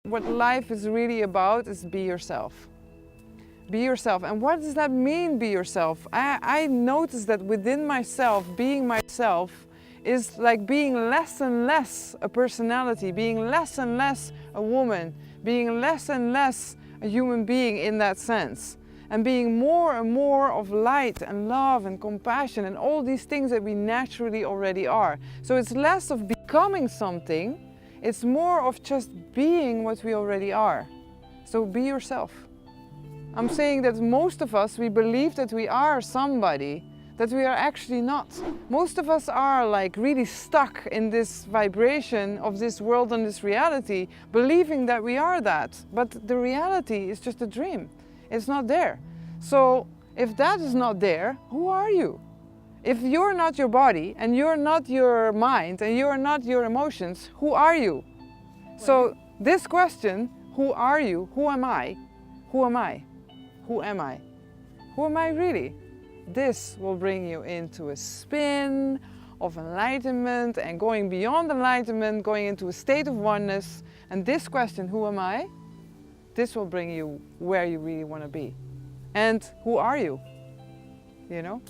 What life is really about is be yourself. Be yourself. And what does that mean, be yourself? I notice that within myself, being myself is like being less and less a personality, being less and less a woman, being less and less a human being in that sense. And being more and more of light and love and compassion and all these things that we naturally already are. So it's less of becoming something, it's more of just being what we already are. So be yourself. I'm saying that most of us, we believe that we are somebody that we are actually not. Most of us are like really stuck in this vibration of this world and this reality, believing that we are that. But the reality is just a dream. It's not there. So if that is not there, who are you? If you're not your body and you're not your mind and you're not your emotions, who are you? So this question, who are you? Who am I? Who am I? Who am I? Who am I really? This will bring you into a spin of enlightenment and going beyond enlightenment, going into a state of oneness. And this question, who am I? This will bring you where you really want to be. And who are you? You know?